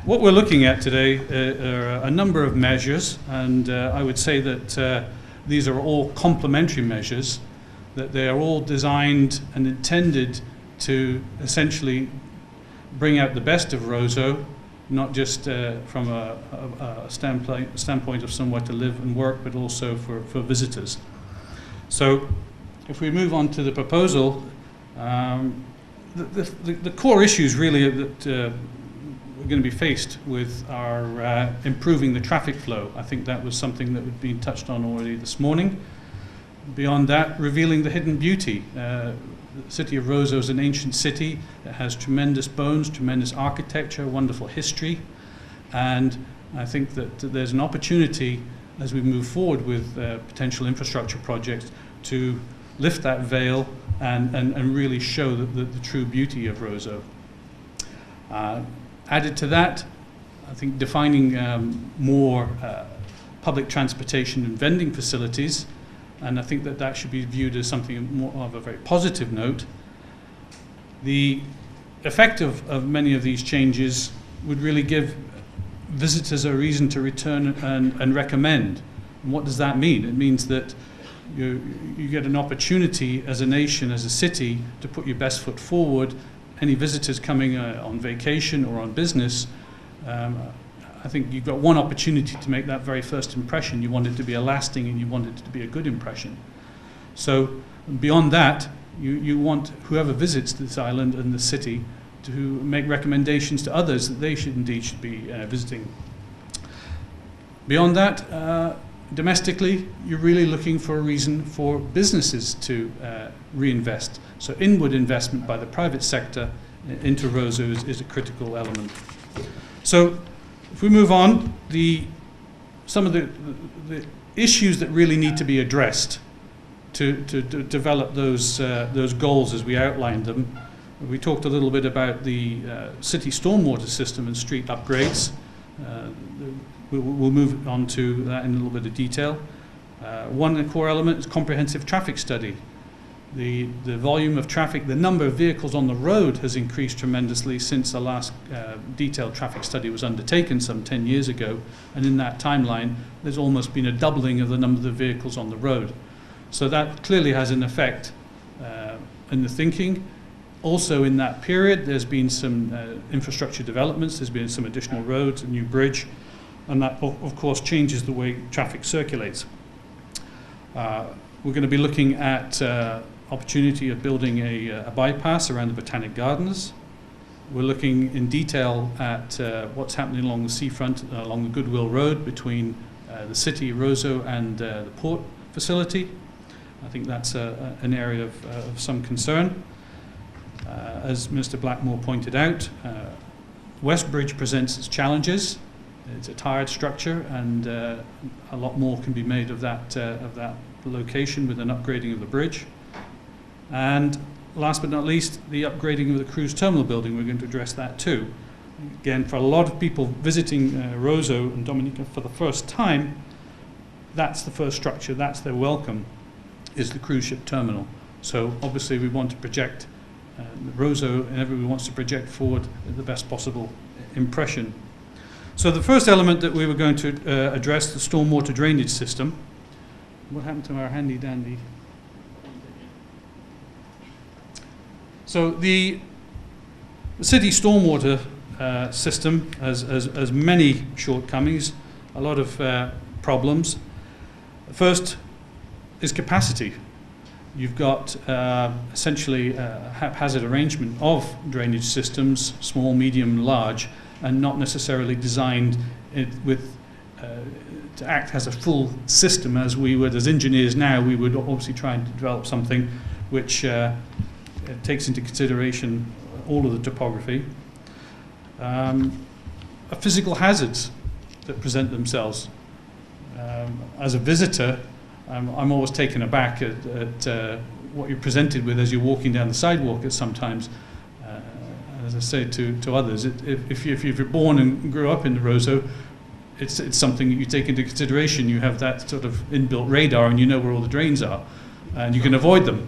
what we're looking at today are a number of measures, and I would say that these are all complementary measures, that they are all designed and intended to essentially bring out the best of Roseau, not just from a standpoint of somewhere to live and work, but also for visitors. So if we move on to the proposal, the core issues really that we're going to be faced with are improving the traffic flow. I think that was something that had been touched on already this morning. Beyond that, revealing the hidden beauty. The city of Roseau is an ancient city. It has tremendous bones, tremendous architecture, wonderful history. And I think that there's an opportunity as we move forward with potential infrastructure projects to lift that veil and really show the true beauty of Roseau. Added to that, I think defining more public transportation and vending facilities, and I think that should be viewed as something more of a very positive note. The effect of many of these changes would really give visitors a reason to return and recommend. And what does that mean? It means that you get an opportunity as a nation, as a city, to put your best foot forward. Any visitors coming on vacation or on business, I think you've got one opportunity to make that very first impression. You want it to be a lasting and you want it to be a good impression. So beyond that, you want whoever visits this island and the city to make recommendations to others that they should be visiting. Beyond that, domestically, you're really looking for a reason for businesses to reinvest. So inward investment by the private sector into Roseau is a critical element. So if we move on, some of the issues that really need to be addressed to develop those goals as we outlined them. We talked a little bit about the city stormwater system and street upgrades. We'll move on to that in a little bit of detail. One core element is comprehensive traffic study. The volume of traffic, the number of vehicles on the road has increased tremendously since the last detailed traffic study was undertaken some 10 years ago. And in that timeline, there's almost been a doubling of the number of vehicles on the road. So that clearly has an effect in the thinking. Also in that period, there's been some infrastructure developments. There's been some additional roads, a new bridge, and that, of course, changes the way traffic circulates. We're going to be looking at opportunity of building a bypass around the Botanic Gardens. We're looking in detail at what's happening along the seafront, along the Goodwill Road between the city, Roseau, and the port facility. I think that's an area of some concern. As Mr. Blackmore pointed out, West Bridge presents its challenges. It's a tired structure, and a lot more can be made of that location with an upgrading of the bridge. And last but not least, the upgrading of the cruise terminal building. We're going to address that too. Again, for a lot of people visiting Roseau and Dominica for the first time, that's the first structure, that's their welcome, is the cruise ship terminal. So obviously we want to project Roseau, and everyone wants to project forward the best possible impression. So the first element that we were going to address, the stormwater drainage system. What happened to our handy dandy? So the city stormwater system has many shortcomings, a lot of problems. First is capacity. You've got essentially a haphazard arrangement of drainage systems, small, medium, large, and not necessarily designed to act as a full system as we would, as engineers now, we would obviously try and develop something which takes into consideration all of the topography. Physical hazards that present themselves. As a visitor, I'm always taken aback at what you're presented with as you're walking down the sidewalk at sometimes. As I say to others, if you're born and grew up in the Roseau, it's something that you take into consideration. You have that sort of inbuilt radar and you know where all the drains are and you can avoid them.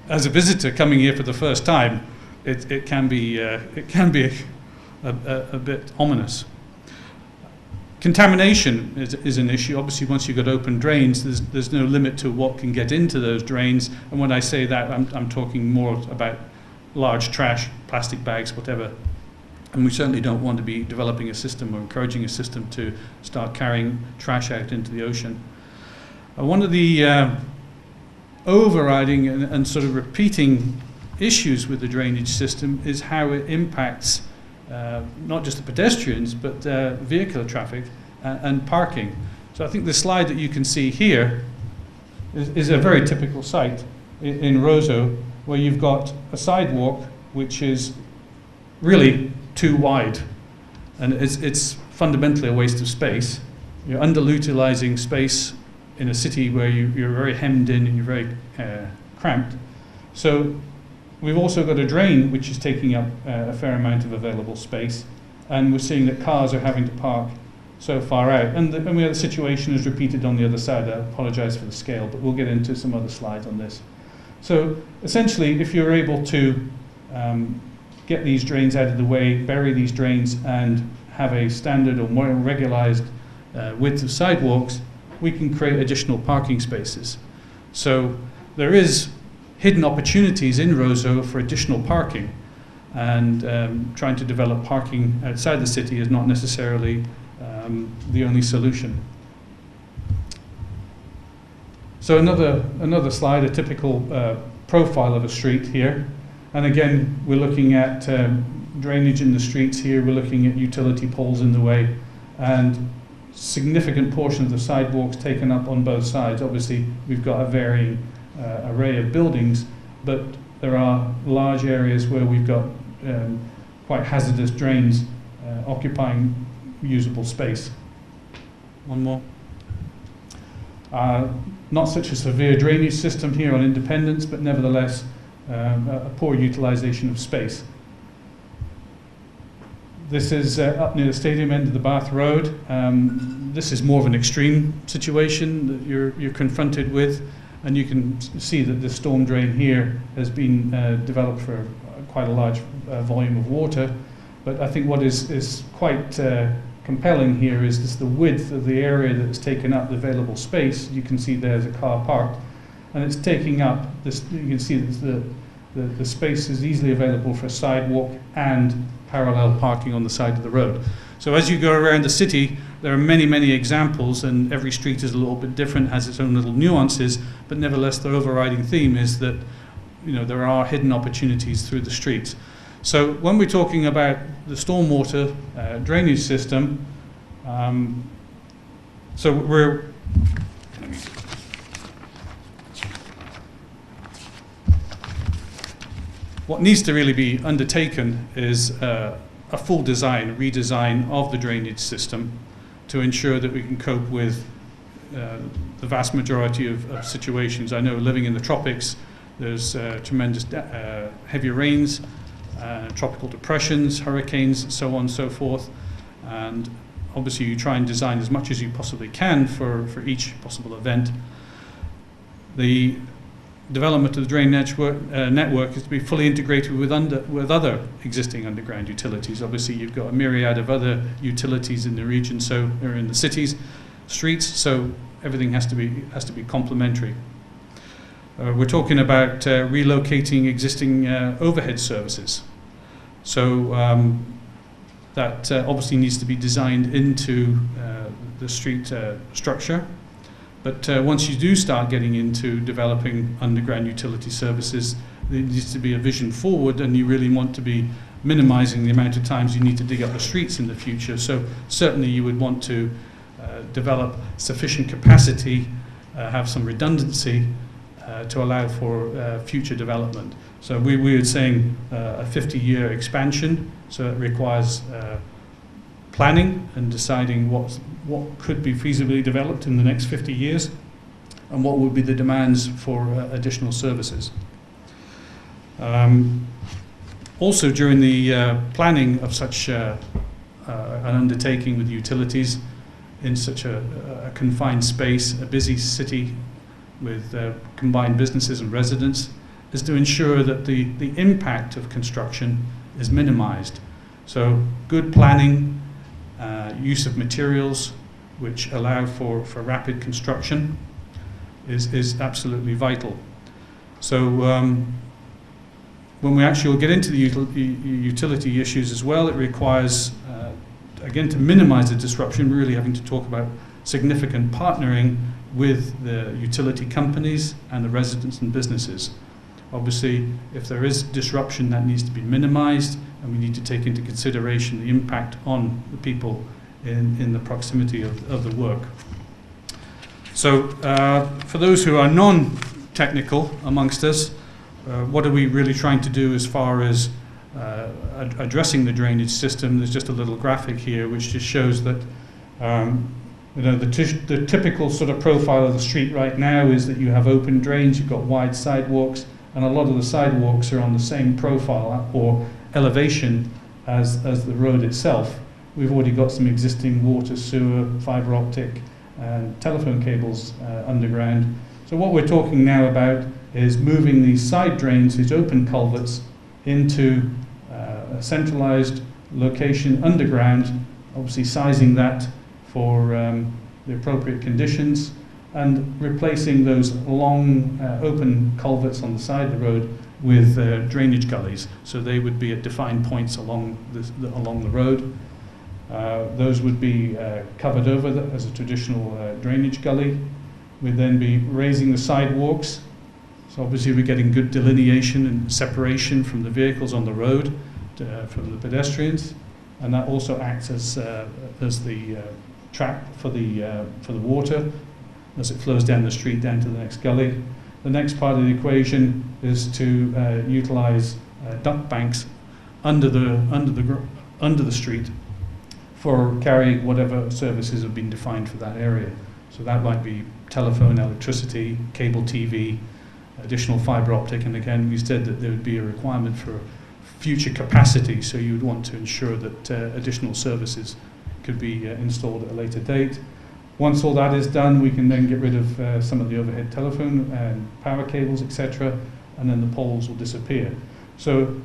As a visitor coming here for the first time, it can be a bit ominous. Contamination is an issue. Obviously, once you've got open drains, there's no limit to what can get into those drains. And when I say that, I'm talking more about large trash, plastic bags, whatever. And we certainly don't want to be developing a system or encouraging a system to start carrying trash out into the ocean. One of the overriding and sort of repeating issues with the drainage system is how it impacts not just the pedestrians, but vehicular traffic and parking. So I think the slide that you can see here is a very typical site in Roseau, where you've got a sidewalk which is really too wide, and it's fundamentally a waste of space. You're underutilizing space in a city where you're very hemmed in and you're very cramped. So we've also got a drain which is taking up a fair amount of available space, and we're seeing that cars are having to park so far out. And we have the situation is repeated on the other side. I apologize for the scale, but we'll get into some other slides on this. So essentially, if you're able to get these drains out of the way, bury these drains, and have a standard or more regularized width of sidewalks, we can create additional parking spaces. So there is hidden opportunities in Roseau for additional parking, and trying to develop parking outside the city is not necessarily the only solution. So another slide, a typical profile of a street here. And again, we're looking at drainage in the streets here. We're looking at utility poles in the way, and significant portion of the sidewalks taken up on both sides. Obviously, we've got a varying array of buildings, but there are large areas where we've got quite hazardous drains occupying usable space. One more. Not such a severe drainage system here on Independence, but nevertheless a poor utilization of space. This is up near the stadium end of the Bath Road. This is more of an extreme situation that you're confronted with, and you can see that the storm drain here has been developed for quite a large volume of water. But I think what is quite compelling here is just the width of the area that is taken up, the available space. You can see there's a car parked, and it's taking up this. You can see that the space is easily available for a sidewalk and parallel parking on the side of the road. So as you go around the city, there are many, many examples, and every street is a little bit different, has its own little nuances, but nevertheless the overriding theme is that there are hidden opportunities through the streets. So when we're talking about the stormwater drainage system, what needs to really be undertaken is a full redesign of the drainage system to ensure that we can cope with the vast majority of situations. I know living in the tropics, there's tremendous heavy rains, tropical depressions, hurricanes, so on and so forth. And obviously you try and design as much as you possibly can for each possible event. The development of the drain network is to be fully integrated with other existing underground utilities. Obviously you've got a myriad of other utilities in the region, so they're in the cities, streets, so everything has to be complementary. We're talking about relocating existing overhead services. So that obviously needs to be designed into the street structure. But once you do start getting into developing underground utility services, there needs to be a vision forward, and you really want to be minimizing the amount of times you need to dig up the streets in the future. So certainly you would want to develop sufficient capacity, have some redundancy, to allow for future development. So we were saying a 50-year expansion, so it requires planning and deciding what could be feasibly developed in the next 50 years and what would be the demands for additional services. Also during the planning of such an undertaking with utilities in such a confined space, a busy city with combined businesses and residents, is to ensure that the impact of construction is minimized. So good planning, use of materials which allow for rapid construction is absolutely vital. So when we actually will get into the utility issues as well, it requires, again, to minimize the disruption, really having to talk about significant partnering with the utility companies and the residents and businesses. Obviously, if there is disruption, that needs to be minimized, and we need to take into consideration the impact on the people in the proximity of the work. So for those who are non-technical amongst us, what are we really trying to do as far as addressing the drainage system? There's just a little graphic here which just shows that the typical sort of profile of the street right now is that you have open drains, you've got wide sidewalks, and a lot of the sidewalks are on the same profile or elevation as the road itself. We've already got some existing water, sewer, fibre optic, and telephone cables underground. So what we're talking now about is moving these side drains, these open culverts, into a centralized location underground, obviously sizing that for the appropriate conditions, and replacing those long open culverts on the side of the road with drainage gullies. So they would be at defined points along the road. Those would be covered over as a traditional drainage gully. We'd then be raising the sidewalks. So obviously we're getting good delineation and separation from the vehicles on the road, from the pedestrians, and that also acts as the trap for the water as it flows down the street down to the next gully. The next part of the equation is to utilize duct banks under the street for carrying whatever services have been defined for that area. So that might be telephone, electricity, cable TV, additional fibre optic, and again we said that there would be a requirement for future capacity, so you would want to ensure that additional services could be installed at a later date. Once all that is done, we can then get rid of some of the overhead telephone and power cables, etc., and then the poles will disappear. So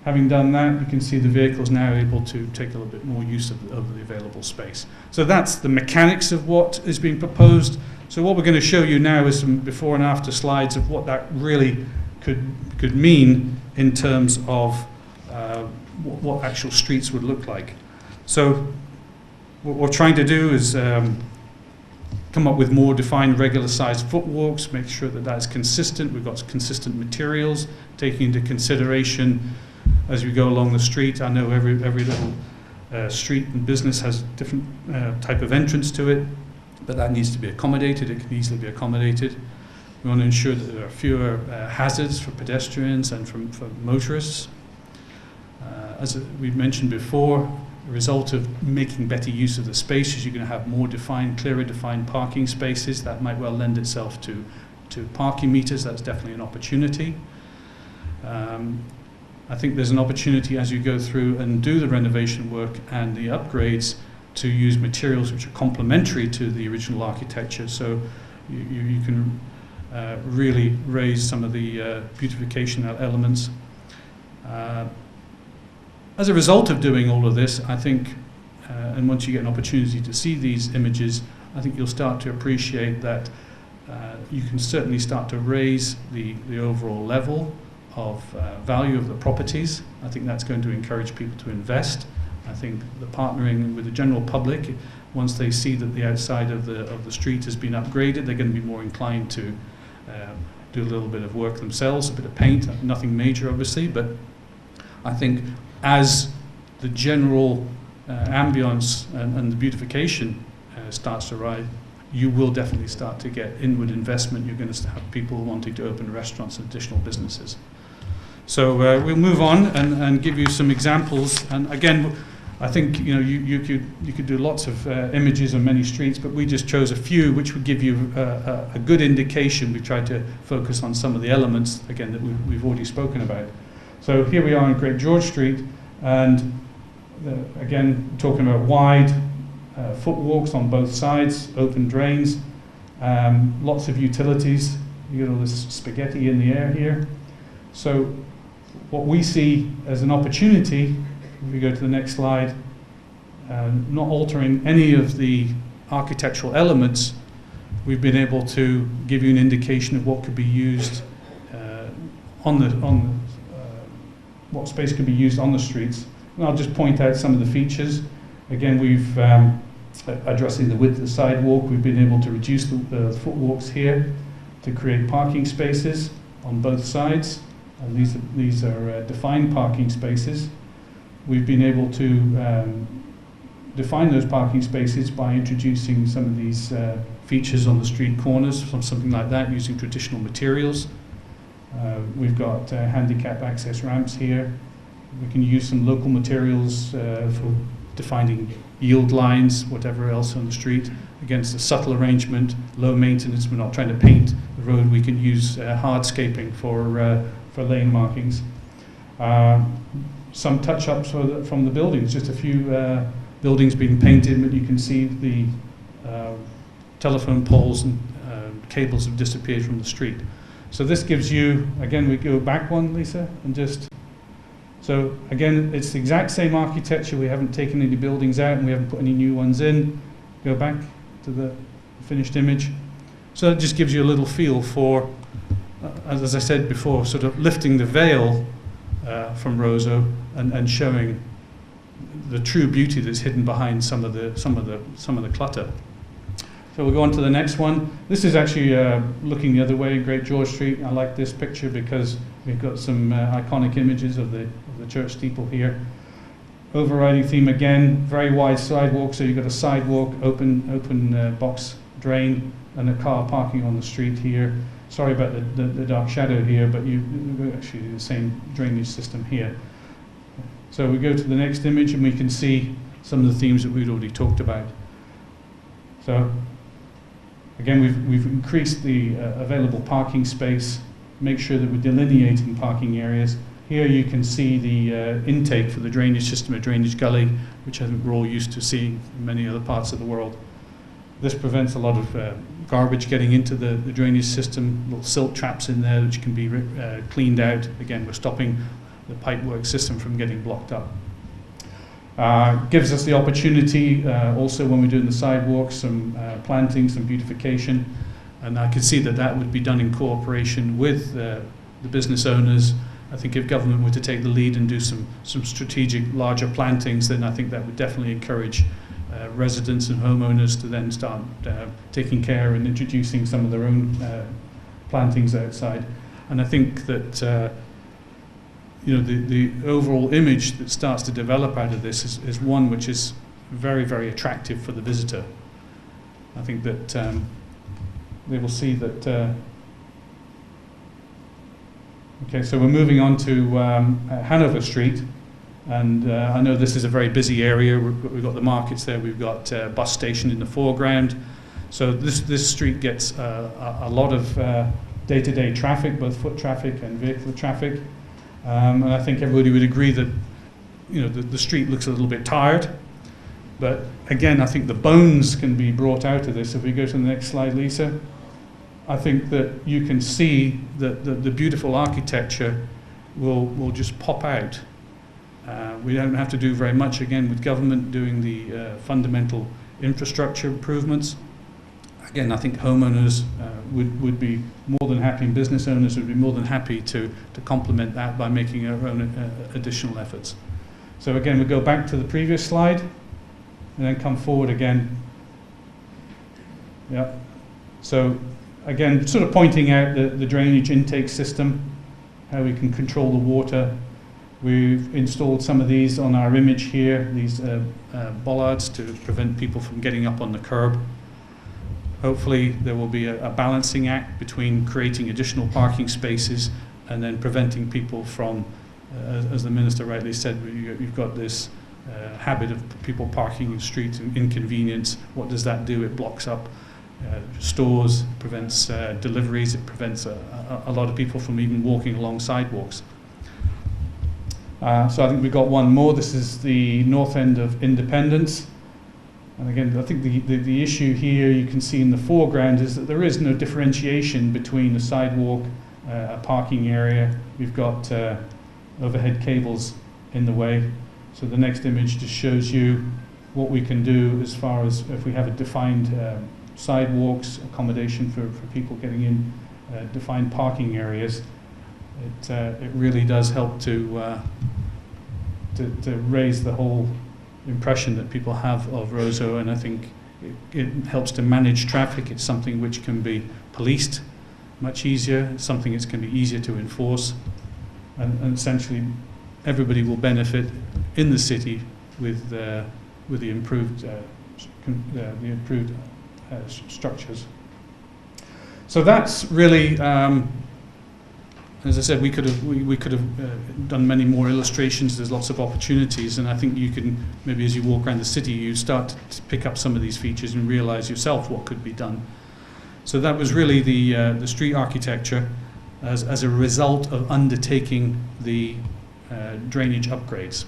having done that, you can see the vehicles now able to take a little bit more use of the available space. So that's the mechanics of what is being proposed. So what we're going to show you now is some before and after slides of what that really could mean in terms of what actual streets would look like. So what we're trying to do is come up with more defined regular sized footwalks, make sure that that's consistent. We've got consistent materials, taking into consideration as we go along the street. I know every little street and business has different type of entrance to it, but that needs to be accommodated. It can easily be accommodated. We want to ensure that there are fewer hazards for pedestrians and for motorists. As we've mentioned before, a result of making better use of the spaces, you're going to have more defined, clearer defined parking spaces. That might well lend itself to parking meters. That's definitely an opportunity. I think there's an opportunity as you go through and do the renovation work and the upgrades to use materials which are complementary to the original architecture. So you can really raise some of the beautification elements. As a result of doing all of this, I think, and once you get an opportunity to see these images, I think you'll start to appreciate that you can certainly start to raise the overall level of value of the properties. I think that's going to encourage people to invest. I think the partnering with the general public, once they see that the outside of the street has been upgraded, they're going to be more inclined to do a little bit of work themselves, a bit of paint, nothing major obviously, but I think as the general ambience and the beautification starts to rise, you will definitely start to get inward investment. You're going to have people wanting to open restaurants and additional businesses. So we'll move on and give you some examples. And again, I think you could do lots of images on many streets, but we just chose a few which would give you a good indication. We tried to focus on some of the elements again that we've already spoken about. So here we are on Great George Street, and again talking about wide footwalks on both sides, open drains, lots of utilities. You get all this spaghetti in the air here. So what we see as an opportunity if we go to the next slide, not altering any of the architectural elements, we've been able to give you an indication of what could be used what space could be used on the streets. And I'll just point out some of the features. Again, we've addressing the width of the sidewalk, we've been able to reduce the footwalks here to create parking spaces on both sides. And these are defined parking spaces. We've been able to define those parking spaces by introducing some of these features on the street corners, something like that, using traditional materials. We've got handicap access ramps here. We can use some local materials for defining yield lines, whatever else on the street, against a subtle arrangement, low maintenance. We're not trying to paint the road. We can use hardscaping for lane markings. Some touch-ups from the buildings, just a few buildings being painted, but you can see the telephone poles and cables have disappeared from the street. So this gives you, again, we go back one, Lisa, and just, so again, it's the exact same architecture. We haven't taken any buildings out and we haven't put any new ones in. Go back to the finished image. So it just gives you a little feel for, as I said before, sort of lifting the veil from Roseau and showing the true beauty that's hidden behind some of the clutter. So we'll go on to the next one. This is actually looking the other way, Great George Street. I like this picture because we've got some iconic images of the church steeple here. Overriding theme again, very wide sidewalk. So you've got a sidewalk, open box drain, and a car parking on the street here. Sorry about the dark shadow here, but you actually the same drainage system here. So we go to the next image and we can see some of the themes that we'd already talked about. So again, we've increased the available parking space, make sure that we're delineating parking areas. Here you can see the intake for the drainage system, a drainage gully, which I think we're all used to seeing in many other parts of the world. This prevents a lot of garbage getting into the drainage system, little silt traps in there which can be cleaned out. Again, we're stopping the pipework system from getting blocked up. Gives us the opportunity also when we're doing the sidewalks, some planting, some beautification, and I can see that would be done in cooperation with the business owners. I think if government were to take the lead and do some strategic larger plantings, then I think that would definitely encourage residents and homeowners to then start taking care and introducing some of their own plantings outside. And I think that the overall image that starts to develop out of this is one which is very, very attractive for the visitor. I think that they will see that. Okay, so we're moving on to Hanover Street, and I know this is a very busy area. We've got the markets there. We've got a bus station in the foreground. So this street gets a lot of day-to-day traffic, both foot traffic and vehicle traffic. And I think everybody would agree that the street looks a little bit tired, but again, I think the bones can be brought out of this. If we go to the next slide, Lisa, I think that you can see that the beautiful architecture will just pop out. We don't have to do very much again with government doing the fundamental infrastructure improvements. Again, I think homeowners would be more than happy, and business owners would be more than happy to complement that by making our own additional efforts. So again, we go back to the previous slide and then come forward again. Yeah. So again, sort of pointing out the drainage intake system, how we can control the water. We've installed some of these on our image here, these bollards to prevent people from getting up on the curb. Hopefully there will be a balancing act between creating additional parking spaces and then preventing people from, as the Minister rightly said, you've got this habit of people parking in the streets and inconvenience. What does that do? It blocks up stores, prevents deliveries, it prevents a lot of people from even walking along sidewalks. So I think we've got one more. This is the north end of Independence. And again, I think the issue here you can see in the foreground is that there is no differentiation between a sidewalk, a parking area. We've got overhead cables in the way. So the next image just shows you what we can do as far as if we have a defined sidewalks, accommodation for people getting in, defined parking areas. It really does help to raise the whole impression that people have of Roseau, and I think it helps to manage traffic. It's something which can be policed much easier. It's something that's going to be easier to enforce, and essentially everybody will benefit in the city with the improved structures. So that's really, as I said, we could have done many more illustrations. There's lots of opportunities, and I think you can maybe as you walk around the city, you start to pick up some of these features and realize yourself what could be done. So that was really the street architecture as a result of undertaking the drainage upgrades.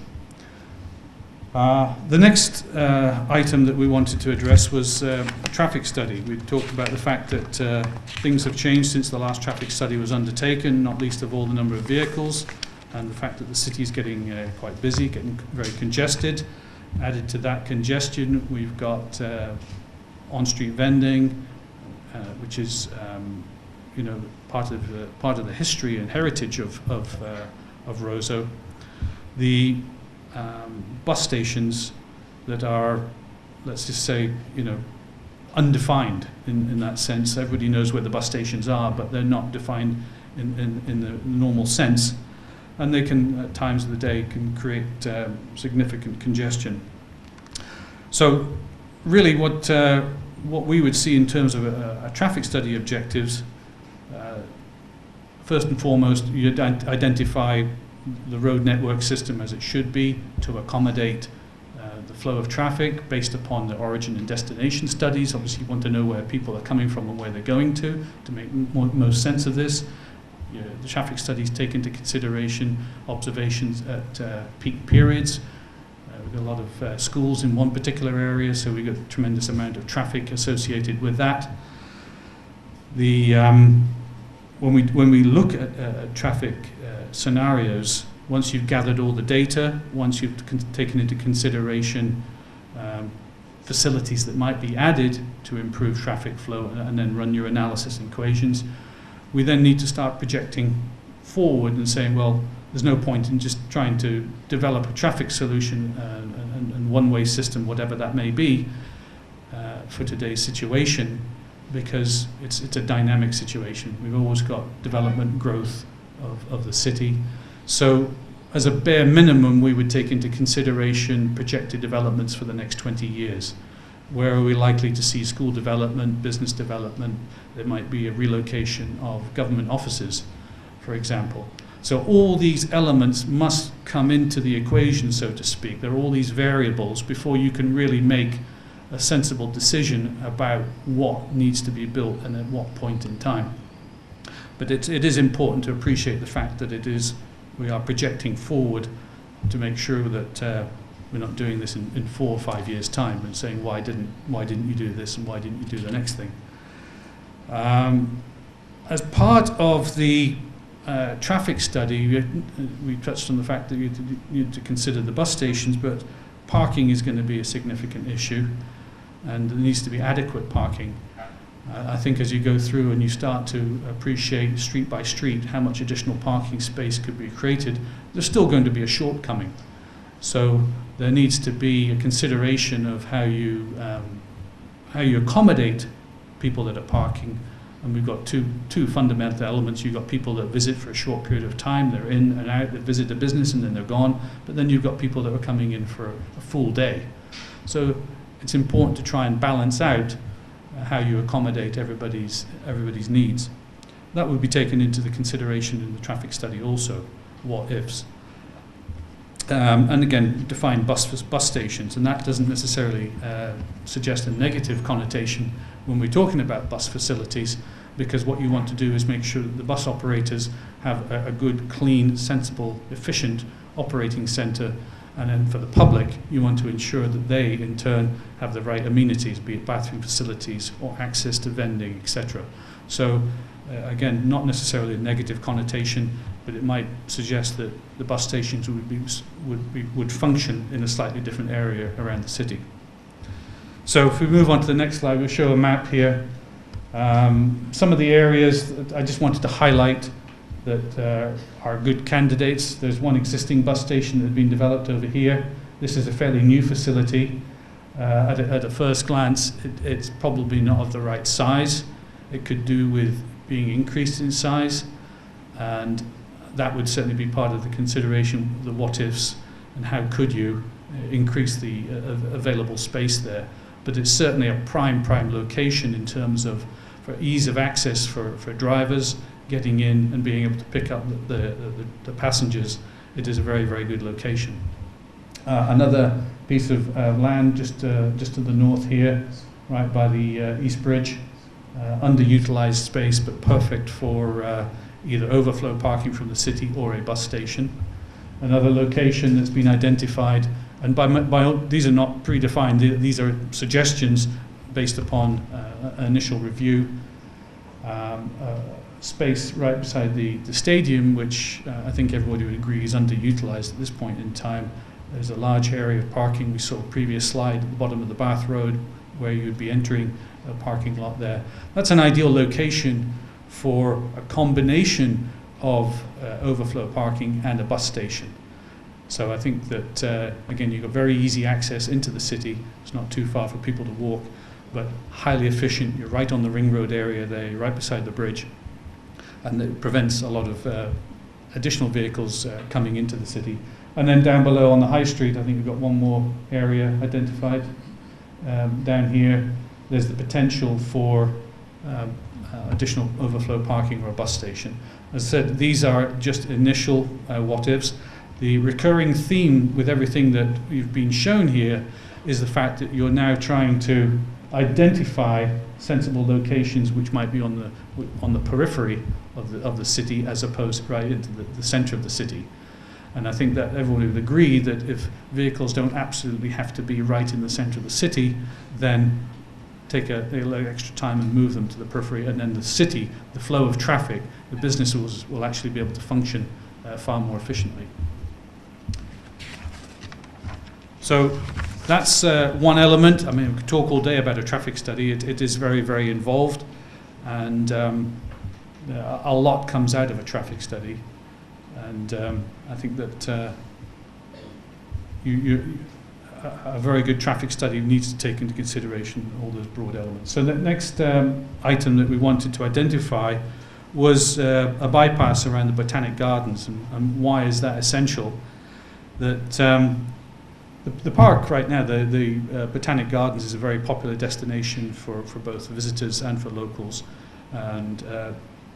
The next item that we wanted to address was traffic study. We talked about the fact that things have changed since the last traffic study was undertaken, not least of all the number of vehicles, and the fact that the city is getting quite busy, getting very congested. Added to that congestion, we've got on-street vending, which is part of the history and heritage of Roseau. The bus stations that are, let's just say, undefined in that sense. Everybody knows where the bus stations are, but they're not defined in the normal sense, and they can, at times of the day, can create significant congestion. So, really, what we would see in terms of a traffic study objectives, first and foremost, you identify the road network system as it should be to accommodate the flow of traffic based upon the origin and destination studies. Obviously, you want to know where people are coming from and where they're going to make most sense of this. The traffic studies take into consideration observations at peak periods. We've got a lot of schools in one particular area, so we've got a tremendous amount of traffic associated with that. When we look at traffic scenarios, once you've gathered all the data, once you've taken into consideration facilities that might be added to improve traffic flow, and then run your analysis and equations, we then need to start projecting forward and saying, well, there's no point in just trying to develop a traffic solution and one-way system, whatever that may be, for today's situation, because it's a dynamic situation. We've always got development growth of the city. So as a bare minimum, we would take into consideration projected developments for the next 20 years. Where are we likely to see school development, business development? There might be a relocation of government offices, for example. So all these elements must come into the equation, so to speak. There are all these variables before you can really make a sensible decision about what needs to be built and at what point in time. But it is important to appreciate the fact that we are projecting forward to make sure that we're not doing this in 4 or 5 years' time and saying, why didn't you do this and why didn't you do the next thing? As part of the traffic study, we touched on the fact that you need to consider the bus stations, but parking is going to be a significant issue, and there needs to be adequate parking. I think as you go through and you start to appreciate street by street how much additional parking space could be created, there's still going to be a shortcoming. So there needs to be a consideration of how you accommodate people that are parking. And we've got two fundamental elements. You've got people that visit for a short period of time, they're in and out, they visit the business and then they're gone. But then you've got people that are coming in for a full day. So it's important to try and balance out how you accommodate everybody's needs. That would be taken into the consideration in the traffic study also, what ifs. And again, define bus stations, and that doesn't necessarily suggest a negative connotation when we're talking about bus facilities, because what you want to do is make sure that the bus operators have a good, clean, sensible, efficient operating centre, and then for the public, you want to ensure that they, in turn, have the right amenities, be it bathroom facilities or access to vending, etc. So, again, not necessarily a negative connotation, but it might suggest that the bus stations would function in a slightly different area around the city. So if we move on to the next slide, we'll show a map here. Some of the areas that I just wanted to highlight that are good candidates. There's one existing bus station that has been developed over here. This is a fairly new facility. At a first glance, it's probably not of the right size. It could do with being increased in size, and that would certainly be part of the consideration, the what-ifs, and how could you increase the available space there. But it's certainly a prime location in terms of for ease of access for drivers getting in and being able to pick up the passengers. It is a very good location. Another piece of land just to the north here, right by the East Bridge, underutilized space but perfect for either overflow parking from the city or a bus station. Another location that's been identified, and these are not predefined, these are suggestions based upon initial review. Space right beside the stadium, which I think everybody would agree is underutilized at this point in time. There's a large area of parking. We saw a previous slide at the bottom of the Bath Road where you'd be entering a parking lot there. That's an ideal location for a combination of overflow parking and a bus station. So I think that, again, you've got very easy access into the city. It's not too far for people to walk, but highly efficient. You're right on the ring road area there, you're right beside the bridge. And it prevents a lot of additional vehicles coming into the city. And then down below on the high street, I think we've got one more area identified. Down here, there's the potential for additional overflow parking or a bus station. As I said, these are just initial what-ifs. The recurring theme with everything that you've been shown here is the fact that you're now trying to identify sensible locations which might be on the periphery of the city as opposed right into the center of the city. And I think that everyone would agree that if vehicles don't absolutely have to be right in the center of the city, then take a little extra time and move them to the periphery, and then the city, the flow of traffic, the businesses will actually be able to function far more efficiently. So that's one element. I mean, we could talk all day about a traffic study. It is very involved, and a lot comes out of a traffic study. And I think that a very good traffic study needs to take into consideration all those broad elements. So the next item that we wanted to identify was a bypass around the Botanic Gardens. And why is that essential? That the park right now, the Botanic Gardens, is a very popular destination for both visitors and for locals. And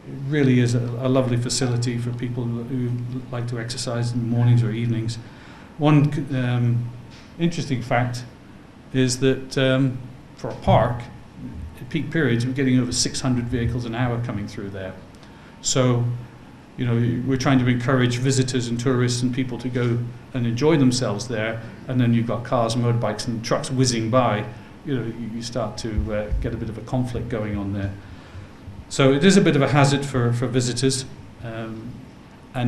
it really is a lovely facility for people who like to exercise in the mornings or evenings. One interesting fact is that for a park, at peak periods, we're getting over 600 vehicles an hour coming through there. So, you know, we're trying to encourage visitors and tourists and people to go and enjoy themselves there, and then you've got cars, motorbikes and trucks whizzing by. You know, you start to get a bit of a conflict going on there. So it is a bit of a hazard for visitors, and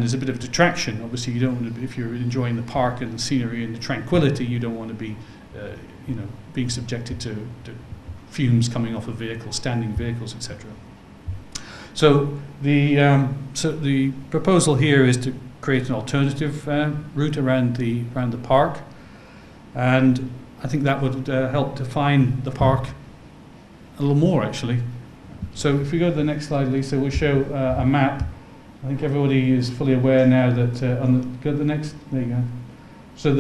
there's a bit of detraction. Obviously, you don't want to, if you're enjoying the park and the scenery and the tranquility, you don't want to be, being subjected to fumes coming off of vehicles, standing vehicles, etc. So the proposal here is to create an alternative route around the park, and I think that would help define the park a little more, actually. So if we go to the next slide, Lisa, we'll show a map. I think everybody is fully aware now that go to the next, there you go. So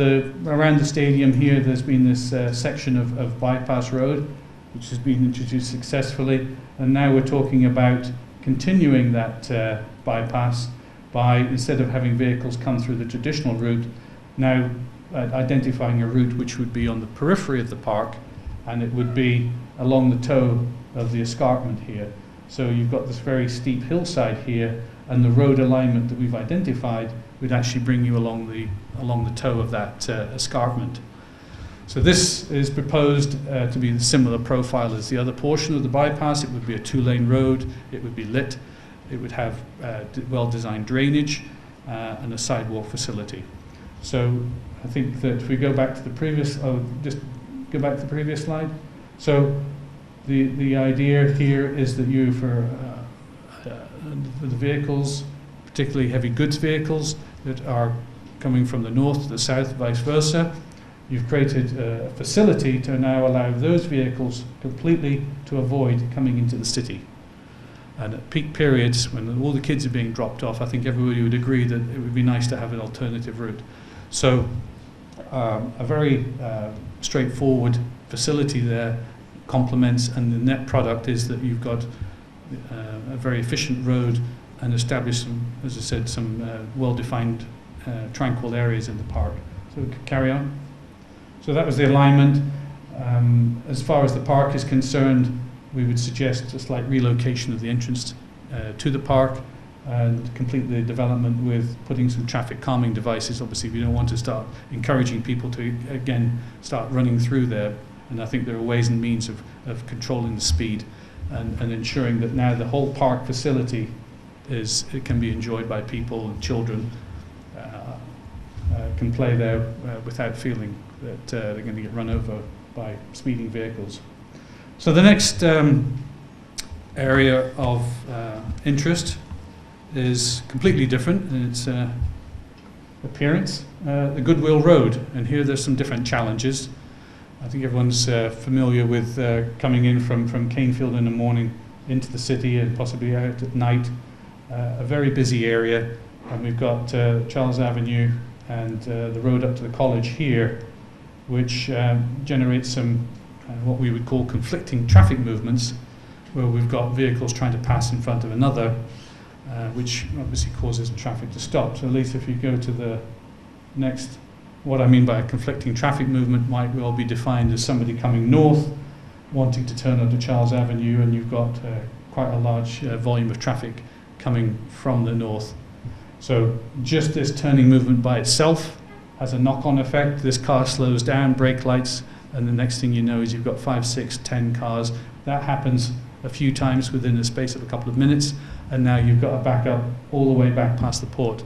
around the stadium here, there's been this section of bypass road, which has been introduced successfully, and now we're talking about continuing that bypass by, instead of having vehicles come through the traditional route, now identifying a route which would be on the periphery of the park, and it would be along the toe of the escarpment here. So you've got this very steep hillside here, and the road alignment that we've identified would actually bring you along the toe of that escarpment. So this is proposed to be a similar profile as the other portion of the bypass. It would be a 2-lane road. It would be lit. it would have well-designed drainage and a sidewalk facility. So I think that if we go back to the previous, just go back to the previous slide. So the idea here is that you, for the vehicles, particularly heavy goods vehicles that are coming from the north to the south, vice versa, you've created a facility to now allow those vehicles completely to avoid coming into the city. And at peak periods, when all the kids are being dropped off, I think everybody would agree that it would be nice to have an alternative route. So a very straightforward facility there complements, and the net product is that you've got a very efficient road and established some, as I said, some well-defined tranquil areas in the park. So we could carry on. So that was the alignment. As far as the park is concerned, we would suggest a slight relocation of the entrance to the park and complete the development with putting some traffic calming devices. Obviously, we don't want to start encouraging people to, again, start running through there. And I think there are ways and means of controlling the speed and ensuring that now the whole park facility it can be enjoyed by people, and children can play there without feeling that they're going to get run over by speeding vehicles. So the next area of interest is completely different in its appearance, the Goodwill Road. And here there's some different challenges. I think everyone's familiar with coming in from Canefield in the morning into the city and possibly out at night. A very busy area, and we've got Charles Avenue and the road up to the college here, which generates some what we would call conflicting traffic movements, where we've got vehicles trying to pass in front of another, which obviously causes traffic to stop. So at least if you go to the next, what I mean by a conflicting traffic movement might well be defined as somebody coming north, wanting to turn onto Charles Avenue, and you've got quite a large volume of traffic coming from the north. So just this turning movement by itself has a knock-on effect. This car slows down, brake lights, and the next thing you know is you've got 5, 6, 10 cars. That happens a few times within the space of a couple of minutes, and now you've got a backup all the way back past the port.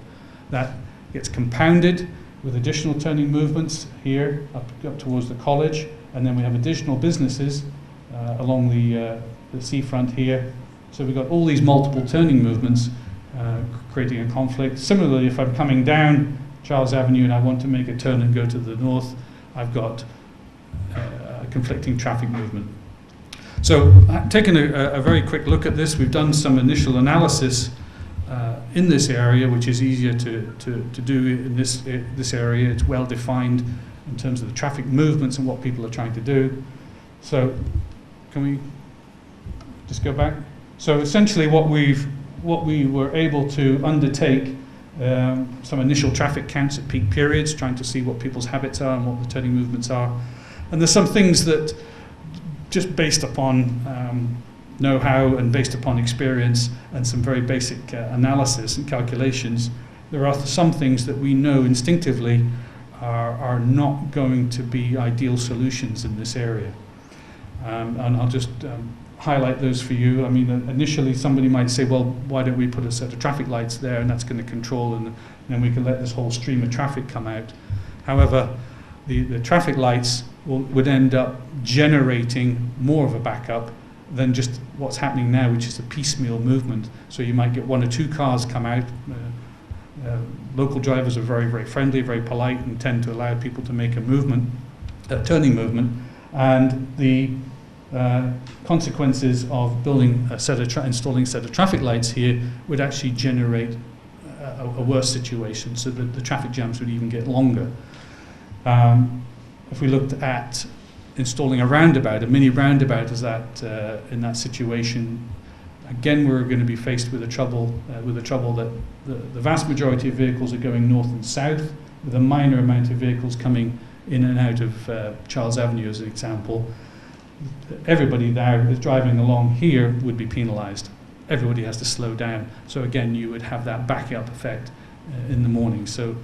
That gets compounded with additional turning movements here up towards the college, and then we have additional businesses along the seafront here. So we've got all these multiple turning movements creating a conflict. Similarly, if I'm coming down Charles Avenue and I want to make a turn and go to the north, I've got a conflicting traffic movement. So taking a very quick look at this, we've done some initial analysis in this area, which is easier to do in this area. It's well defined in terms of the traffic movements and what people are trying to do. So can we just go back? So essentially what we were able to undertake some initial traffic counts at peak periods, trying to see what people's habits are and what the turning movements are. And there's some things that, just based upon know-how and based upon experience and some very basic analysis and calculations, there are some things that we know instinctively are not going to be ideal solutions in this area. And I'll just highlight those for you. I mean, initially somebody might say, well, why don't we put a set of traffic lights there, and that's going to control, and then we can let this whole stream of traffic come out. However, the traffic lights would end up generating more of a backup than just what's happening now, which is a piecemeal movement. So you might get 1 or 2 cars come out. Local drivers are very, very friendly, very polite, and tend to allow people to make a movement, a turning movement, and the consequences of building a set of installing a set of traffic lights here would actually generate a worse situation, so that the traffic jams would even get longer. If we looked at installing a roundabout, a mini roundabout, is that in that situation, again we're going to be faced with a trouble that the vast majority of vehicles are going north and south, with a minor amount of vehicles coming in and out of Charles Avenue as an example. Everybody now is driving along here would be penalised. Everybody has to slow down. So again, you would have that backup effect in the morning. So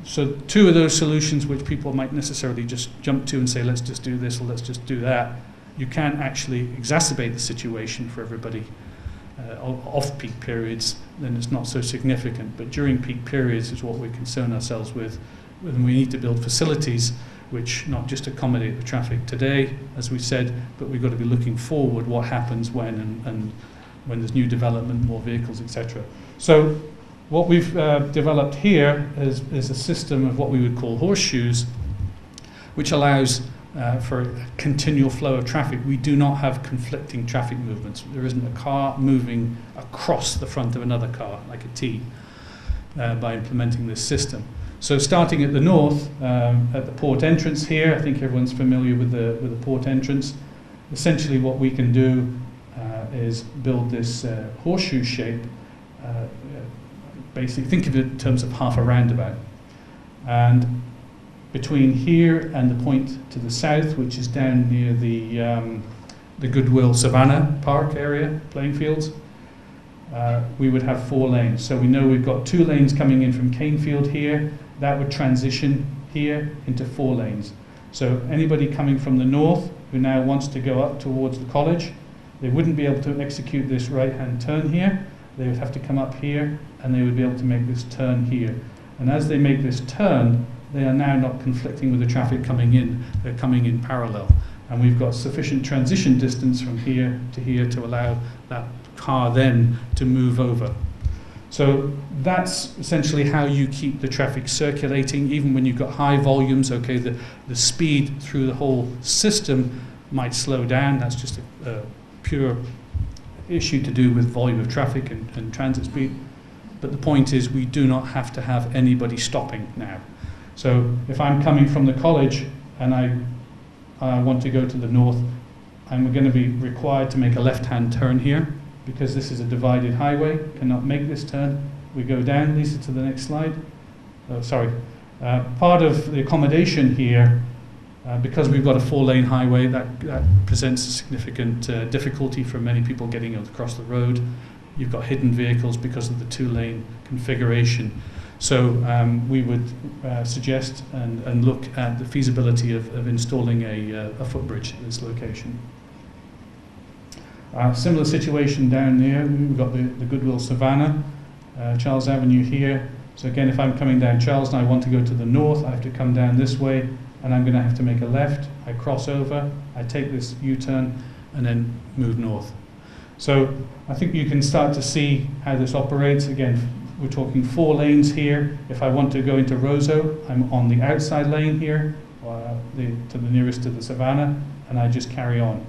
2 of those solutions, which people might necessarily just jump to and say, let's just do this or let's just do that, you can actually exacerbate the situation for everybody. off-peak periods, then it's not so significant. But during peak periods is what we concern ourselves with. And we need to build facilities which not just accommodate the traffic today, as we said, but we've got to be looking forward what happens when and when there's new development, more vehicles, etc. So what we've developed here is a system of what we would call horseshoes, which allows for a continual flow of traffic. We do not have conflicting traffic movements. There isn't a car moving across the front of another car like a T by implementing this system. So starting at the north, at the port entrance here, I think everyone's familiar with the port entrance. Essentially what we can do is build this horseshoe shape. Basically think of it in terms of half a roundabout. And between here and the point to the south, which is down near the Goodwill Savannah Park area, playing fields, we would have 4 lanes. So we know we've got 2 lanes coming in from Canefield here. That would transition here into 4 lanes. So anybody coming from the north who now wants to go up towards the college, they wouldn't be able to execute this right-hand turn here. They would have to come up here, and they would be able to make this turn here. And as they make this turn, they are now not conflicting with the traffic coming in. They're coming in parallel. And we've got sufficient transition distance from here to allow that car then to move over. So that's essentially how you keep the traffic circulating, even when you've got high volumes. Okay, the speed through the whole system might slow down. That's just a pure issue to do with volume of traffic and transit speed. But the point is we do not have to have anybody stopping now. So if I'm coming from the college and I want to go to the north, I'm going to be required to make a left-hand turn here, because this is a divided highway, cannot make this turn. We go down, Lisa, to the next slide. Part of the accommodation here, because we've got a 4-lane highway, that presents a significant difficulty for many people getting across the road. You've got hidden vehicles because of the 2-lane configuration. So we would suggest and look at the feasibility of installing a footbridge at this location. Similar situation down there. We've got the Goodwill Savannah, Charles Avenue here. So again, if I'm coming down Charles and I want to go to the north, I have to come down this way, and I'm going to have to make a left. I cross over, I take this U-turn, and then move north. So I think you can start to see how this operates. Again, we're talking 4 lanes here. If I want to go into Roseau, I'm on the outside lane here, to the nearest to the Savannah, and I just carry on.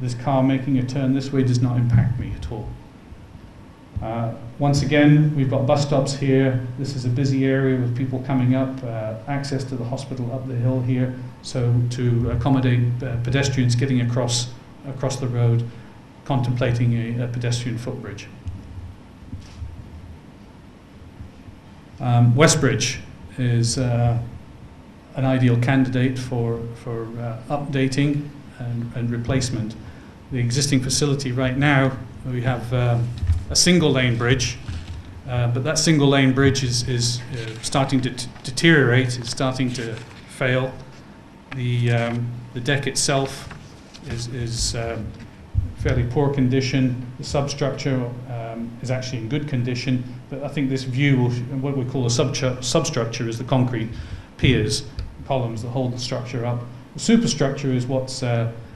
This car making a turn this way does not impact me at all. Once again, we've got bus stops here. This is a busy area with people coming up, access to the hospital up the hill here, so to accommodate pedestrians getting across the road, contemplating a pedestrian footbridge. Westbridge is an ideal candidate for updating and replacement. The existing facility right now, we have a single lane bridge, but that single lane bridge is starting to deteriorate, it's starting to fail. The deck itself is fairly poor condition. The substructure is actually in good condition, but I think this view, what we call a substructure, is the concrete piers, columns that hold the structure up. The superstructure is what's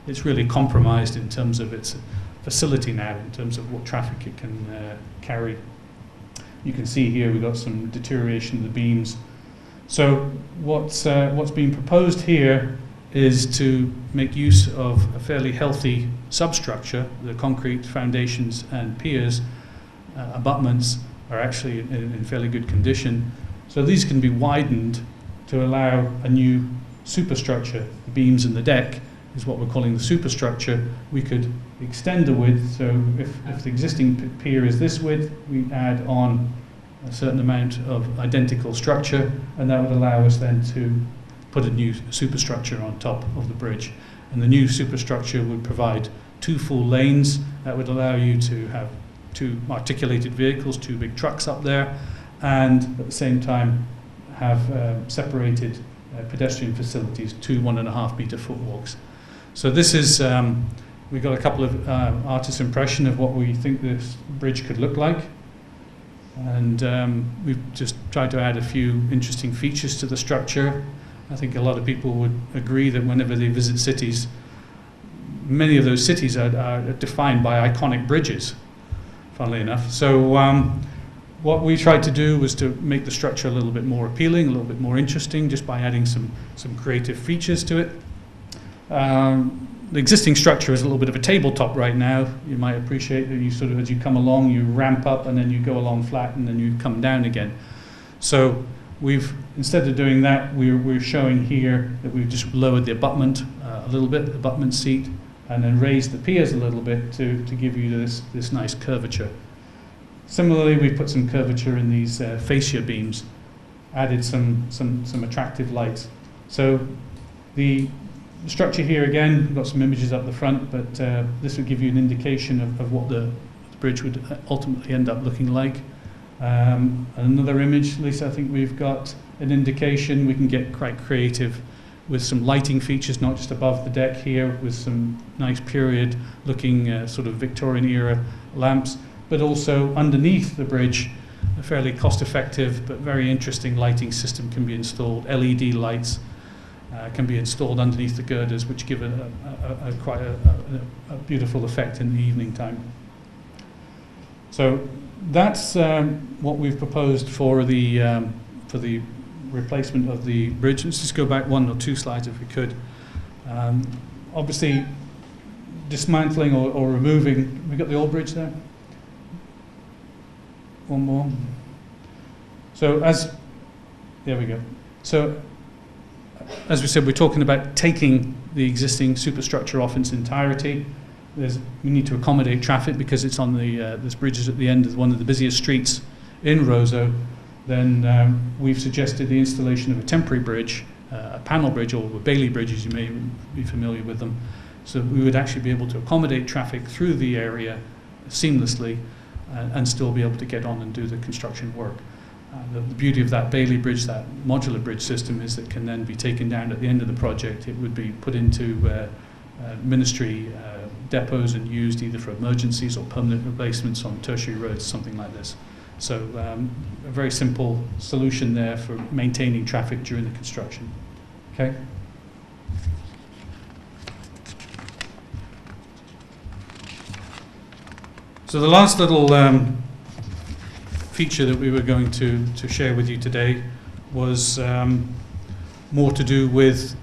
it's really compromised in terms of its facility now, in terms of what traffic it can carry. You can see here we've got some deterioration of the beams. So what's being proposed here is to make use of a fairly healthy substructure. The concrete foundations and piers, abutments, are actually in fairly good condition. So these can be widened to allow a new superstructure. The beams in the deck is what we're calling the superstructure. We could extend the width, so if the existing pier is this width, we add on a certain amount of identical structure, and that would allow us then to put a new superstructure on top of the bridge. And the new superstructure would provide 2 full lanes. That would allow you to have 2 articulated vehicles, 2 big trucks up there, and at the same time have separated pedestrian facilities, 2 1.5 meter footwalks. So this is We got a couple of artists' impression of what we think this bridge could look like. And we've just tried to add a few interesting features to the structure. I think a lot of people would agree that whenever they visit cities, many of those cities are defined by iconic bridges, funnily enough. So what we tried to do was to make the structure a little bit more appealing, a little bit more interesting, just by adding some creative features to it. The existing structure is a little bit of a tabletop right now. You might appreciate that you sort of, as you come along, you ramp up and then you go along flat and then you come down again. So we've, instead of doing that, we're showing here that we've just lowered the abutment a little bit, the abutment seat, and then raised the piers a little bit to give you this nice curvature. Similarly, we've put some curvature in these fascia beams, added some attractive lights. So the structure here again, we've got some images up the front, but this would give you an indication of what the bridge would ultimately end up looking like. Another image, Lisa, I think we've got an indication. We can get quite creative with some lighting features, not just above the deck here, with some nice period looking sort of Victorian era lamps, but also underneath the bridge, a fairly cost effective but very interesting lighting system can be installed. LED lights can be installed underneath the girders, which give quite a beautiful effect in the evening time. So that's what we've proposed for the replacement of the bridge. Let's just go back one or two slides if we could. Obviously, dismantling or removing. We got the old bridge there. One more. So there we go. So as we said, we're talking about taking the existing superstructure off in its entirety. We need to accommodate traffic because it's on this bridge is at the end of one of the busiest streets in Roseau. Then we've suggested the installation of a temporary bridge, a panel bridge, or Bailey bridges, you may be familiar with them. So we would actually be able to accommodate traffic through the area seamlessly and still be able to get on and do the construction work. The beauty of that Bailey bridge, that modular bridge system, is that it can then be taken down at the end of the project. It would be put into ministry depots and used either for emergencies or permanent replacements on tertiary roads, something like this. So a very simple solution there for maintaining traffic during the construction. Okay. So the last little feature that we were going to share with you today was more to do with,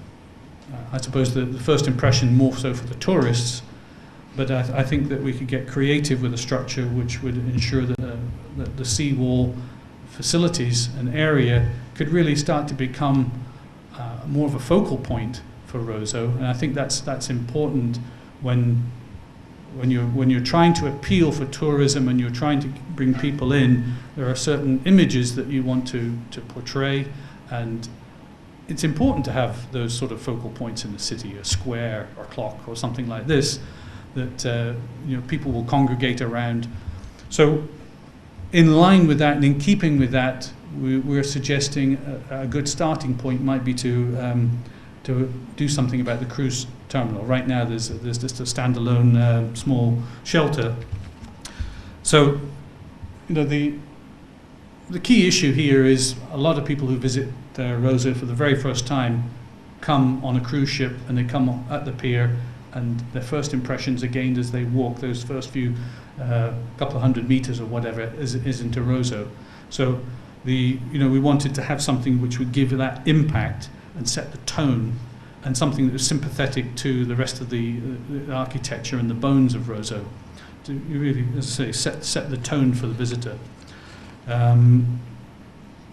I suppose, the first impression more so for the tourists, but I think that we could get creative with a structure which would ensure that the seawall facilities and area could really start to become more of a focal point for Roseau, and I think that's important when you're trying to appeal for tourism and you're trying to bring people in. There are certain images that you want to portray, and it's important to have those sort of focal points in the city, a square or clock or something like this, that people will congregate around. So in line with that and in keeping with that, we're suggesting a good starting point might be to do something about the cruise terminal. Right now there's just a standalone small shelter. So the key issue here is a lot of people who visit Roseau for the very first time come on a cruise ship and they come at the pier, and their first impressions are gained as they walk those first few couple of hundred meters or whatever is into Roseau. So we wanted to have something which would give that impact and set the tone, and something that was sympathetic to the rest of the architecture and the bones of Roseau, to really, as I say, set the tone for the visitor.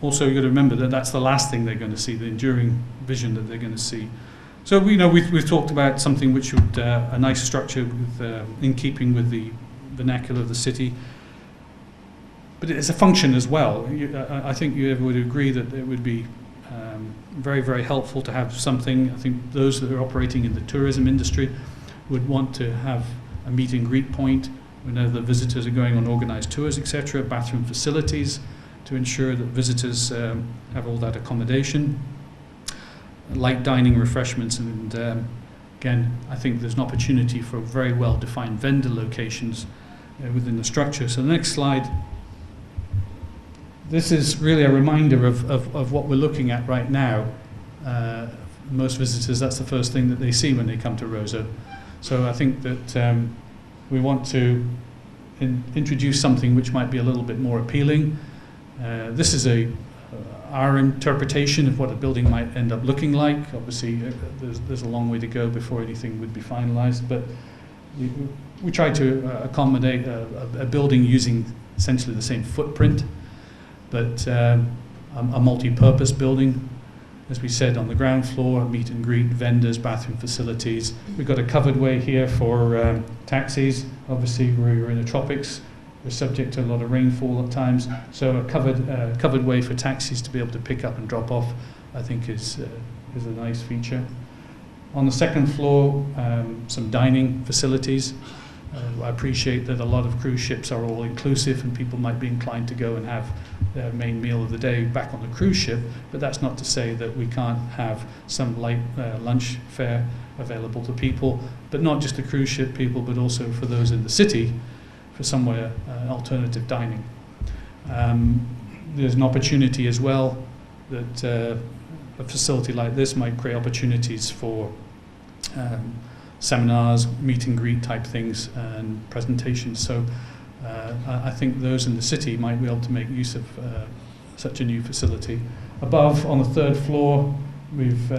Also, you've got to remember that that's the last thing they're going to see, the enduring vision that they're going to see. So we've talked about something which would a nice structure with, in keeping with the vernacular of the city, but it's a function as well. I think you would agree that it would be very, very helpful to have something. I think those that are operating in the tourism industry would want to have a meet and greet point whenever the visitors are going on organised tours, etc., bathroom facilities to ensure that visitors have all that accommodation, light dining, refreshments, and Again, I think there's an opportunity for very well-defined vendor locations within the structure. So the next slide. This is really a reminder of what we're looking at right now. Most visitors, that's the first thing that they see when they come to Roseau. So I think that we want to introduce something which might be a little bit more appealing. This is our interpretation of what a building might end up looking like. Obviously, there's a long way to go before anything would be finalized, but we try to accommodate a building using essentially the same footprint, but a multi-purpose building. As we said, on the ground floor, meet and greet, vendors, bathroom facilities. We've got a covered way here for taxis. Obviously, we're in the tropics. We're subject to a lot of rainfall at times. So a covered way for taxis to be able to pick up and drop off, I think is a nice feature. On the second floor, some dining facilities. I appreciate that a lot of cruise ships are all inclusive and people might be inclined to go and have their main meal of the day back on the cruise ship, but that's not to say that we can't have some light lunch fare available to people, but not just the cruise ship people, but also for those in the city for somewhere alternative dining. There's an opportunity as well that a facility like this might create opportunities for seminars, meet and greet type things and presentations. So I think those in the city might be able to make use of such a new facility. Above, on the third floor, we've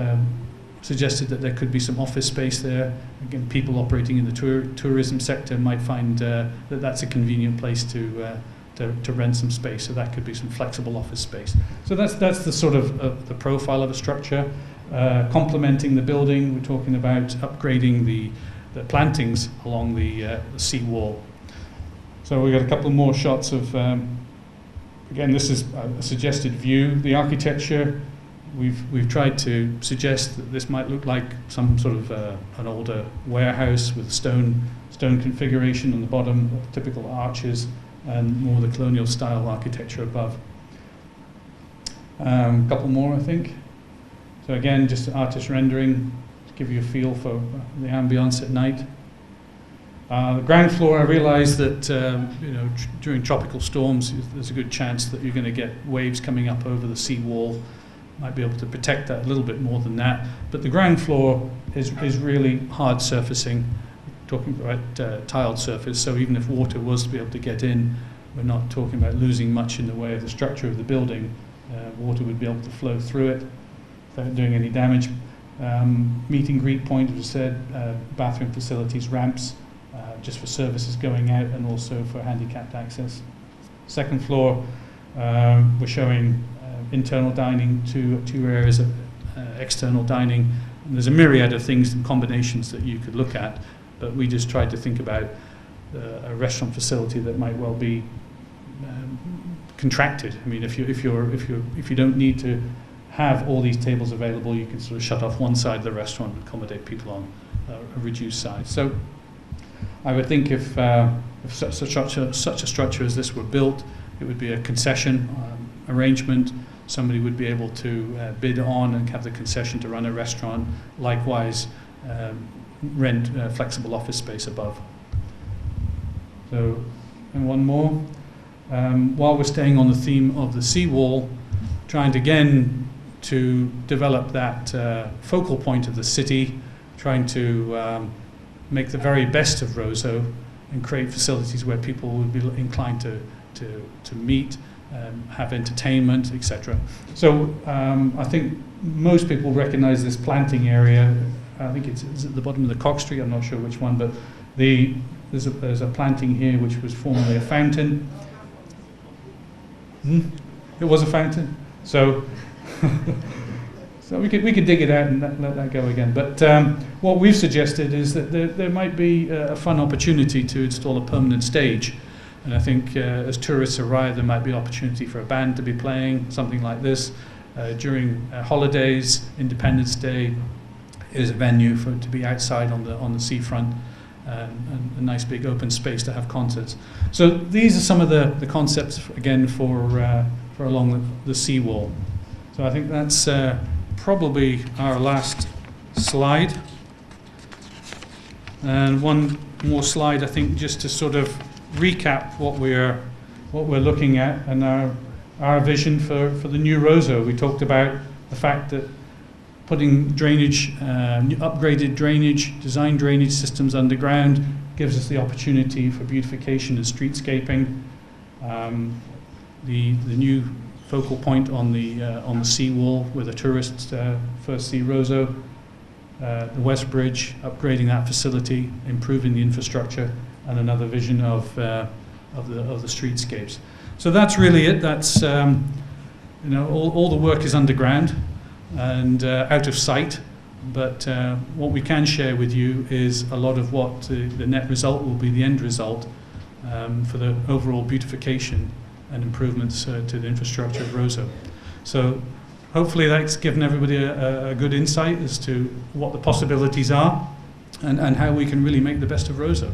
suggested that there could be some office space there. Again, people operating in the tourism sector might find that that's a convenient place to rent some space. So that could be some flexible office space. So that's the sort of the profile of a structure. Complementing the building, we're talking about upgrading the plantings along the seawall. So we've got a couple more shots of, again, this is a suggested view. The architecture, we've tried to suggest that this might look like some sort of an older warehouse with stone configuration on the bottom, typical arches, and more the colonial style architecture above. A couple more, I think. So again, just artist rendering to give you a feel for the ambience at night. The ground floor, I realize that during tropical storms, there's a good chance that you're going to get waves coming up over the seawall. Might be able to protect that a little bit more than that. But the ground floor is really hard surfacing. We're talking about tiled surface, so even if water was to be able to get in, we're not talking about losing much in the way of the structure of the building. Water would be able to flow through it without doing any damage. Meet and greet point, as I said, bathroom facilities, ramps, just for services going out and also for handicapped access. Second floor, we're showing internal dining, two areas of external dining. And there's a myriad of things and combinations that you could look at, but we just tried to think about a restaurant facility that might well be contracted. I mean, if you don't need to have all these tables available, you can sort of shut off one side of the restaurant and accommodate people on a reduced size. So I would think if such a structure as this were built, it would be a concession arrangement. Somebody would be able to bid on and have the concession to run a restaurant. Likewise, rent flexible office space above. So, and one more. While we're staying on the theme of the seawall, trying again to develop that focal point of the city, trying to make the very best of Roseau and create facilities where people would be inclined to meet, have entertainment, etc. So I think most people recognize this planting area. I think it's at the bottom of the Cock Street, I'm not sure which one, but there's a planting here which was formerly a fountain. It was a fountain. So so we could dig it out and let that go again. But what we've suggested is that there might be a fun opportunity to install a permanent stage. And I think as tourists arrive, there might be an opportunity for a band to be playing, something like this. During holidays, Independence Day is a venue for it to be outside on the seafront, and a nice big open space to have concerts. So these are some of the concepts, again, for along the seawall. So I think that's probably our last slide. And one more slide, I think, just to sort of recap what we're looking at and our vision for the new Roseau. We talked about the fact that putting drainage, upgraded drainage, design drainage systems underground gives us the opportunity for beautification and streetscaping. The new focal point on the seawall where the tourists first see Roseau. The West Bridge, upgrading that facility, improving the infrastructure, and another vision of the streetscapes. So that's really it. That's all the work is underground and out of sight. But what we can share with you is a lot of what the net result will be, the end result for the overall beautification and improvements to the infrastructure of Roseau. So hopefully that's given everybody a good insight as to what the possibilities are and how we can really make the best of Roseau.